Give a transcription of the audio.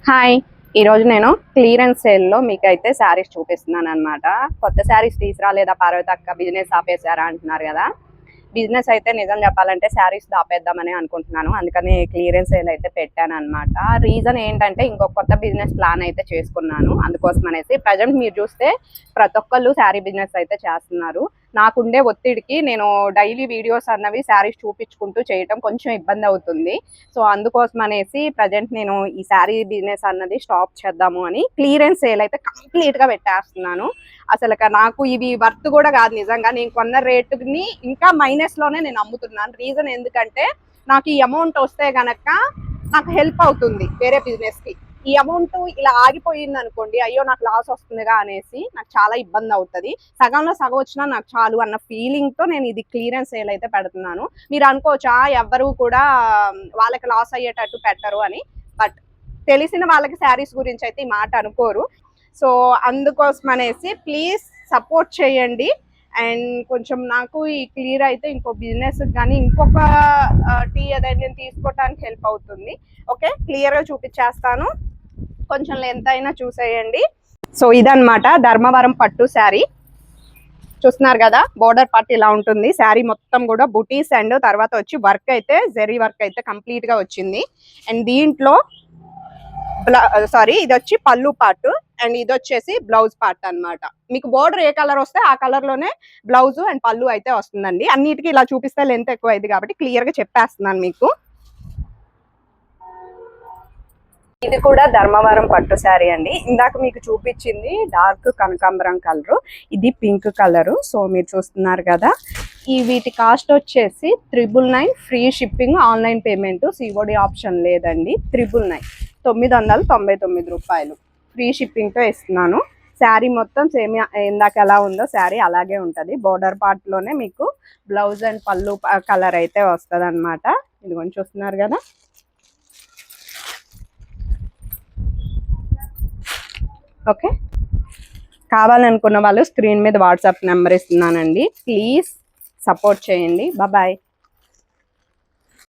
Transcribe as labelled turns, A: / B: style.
A: Hi, ఈరోజు నేను clearance సేల్లో మీకైతే శారీస్ చూపిస్తున్నాను అనమాట. కొత్త శారీస్ తీసుకురాలేదా పార్వతి అక్క, బిజినెస్ ఆపేశారా అంటున్నారు కదా. బిజినెస్ అయితే నిజం చెప్పాలంటే శారీస్ ఆపేద్దామని అనుకుంటున్నాను. అందుకని క్లియరెన్స్ సేల్ అయితే పెట్టాను అనమాట. రీజన్ ఏంటంటే ఇంకొక కొత్త బిజినెస్ ప్లాన్ అయితే చేసుకున్నాను. అందుకోసం అనేసి ప్రజెంట్ మీరు చూస్తే ప్రతి ఒక్కళ్ళు శారీ బిజినెస్ అయితే చేస్తున్నారు. నాకుండే ఒత్తిడికి నేను డైలీ వీడియోస్ అన్నవి శారీస్ చూపించుకుంటూ చేయటం కొంచెం ఇబ్బంది అవుతుంది. సో అందుకోసం అనేసి ప్రజెంట్ నేను ఈ శారీ బిజినెస్ అన్నది స్టాప్ చేద్దాము అని క్లియరెన్స్ సేల్ అయితే కంప్లీట్గా పెట్టేస్తున్నాను. అసలు నాకు ఇవి వర్త్ కూడా కాదు నిజంగా. నేను కొన్న రేటుని ఇంకా మైనస్లోనే నేను అమ్ముతున్నాను. రీజన్ ఎందుకంటే నాకు ఈ అమౌంట్ వస్తే గనక నాకు హెల్ప్ అవుతుంది వేరే బిజినెస్కి. ఈ అమౌంట్ ఇలా ఆగిపోయింది అనుకోండి, అయ్యో నాకు లాస్ వస్తుందిగా అనేసి నాకు చాలా ఇబ్బంది అవుతుంది. సగంలో సగం వచ్చినా నాకు చాలు అన్న ఫీలింగ్తో నేను ఇది క్లియరెన్స్ సేల్ అయితే పెడుతున్నాను. మీరు అనుకోవచ్చా ఎవ్వరు కూడా వాళ్ళకి లాస్ అయ్యేటట్టు పెట్టరు అని, బట్ తెలిసిన వాళ్ళకి శారీస్ గురించి అయితే ఈ మాట అనుకోరు. సో అందుకోసం అనేసి ప్లీజ్ సపోర్ట్ చేయండి. అండ్ కొంచెం నాకు ఈ క్లియర్ అయితే ఇంకో బిజినెస్ కానీ ఇంకొక టీ ఏదైనా నేను తీసుకోవడానికి హెల్ప్ అవుతుంది. ఓకే, క్లియర్గా చూపించేస్తాను, కొంచెం లెంత్ అయినా చూసేయండి. సో ఇదన్నమాట ధర్మవరం పట్టు శారీ. చూస్తున్నారు కదా, బోర్డర్ పార్ట్ ఇలా ఉంటుంది. శారీ మొత్తం కూడా బుటీస్ అండ్ తర్వాత వచ్చి వర్క్ అయితే జరీ వర్క్ అయితే కంప్లీట్గా వచ్చింది. అండ్ దీంట్లో ఇది వచ్చి పళ్ళు పార్ట్ అండ్ ఇది వచ్చేసి బ్లౌజ్ పార్ట్ అన్నమాట. మీకు బోర్డర్ ఏ కలర్ వస్తే ఆ కలర్ లోనే బ్లౌజ్ అండ్ పళ్ళు అయితే వస్తుందండి. అన్నిటికీ ఇలా చూపిస్తే లెంత్ ఎక్కువ అయింది కాబట్టి క్లియర్ గా చెప్పేస్తున్నాను మీకు. ఇది కూడా ధర్మవరం పట్టు శారీ అండి. ఇందాక మీకు చూపించింది డార్క్ కనకాంబరం కలరు, ఇది పింక్ కలరు. సో మీరు చూస్తున్నారు కదా, ఈ వీటి కాస్ట్ వచ్చేసి 999, free shipping, online payment, COD option లేదండి. 999 రూపాయలు ఫ్రీ షిప్పింగ్తో ఇస్తున్నాను. శారీ మొత్తం సేమ్ ఇందాక ఎలా ఉందో శారీ అలాగే ఉంటుంది. బోర్డర్ పార్ట్లోనే మీకు బ్లౌజ్ అండ్ పళ్ళు కలర్ అయితే వస్తుంది అనమాట. ఇదిగోండి చూస్తున్నారు కదా. ఓకే, కావాలనుకున్న వాళ్ళు స్క్రీన్ మీద వాట్సాప్ నెంబర్ ఇస్తున్నానండి. ప్లీజ్ సపోర్ట్ చేయండి. బాయ్.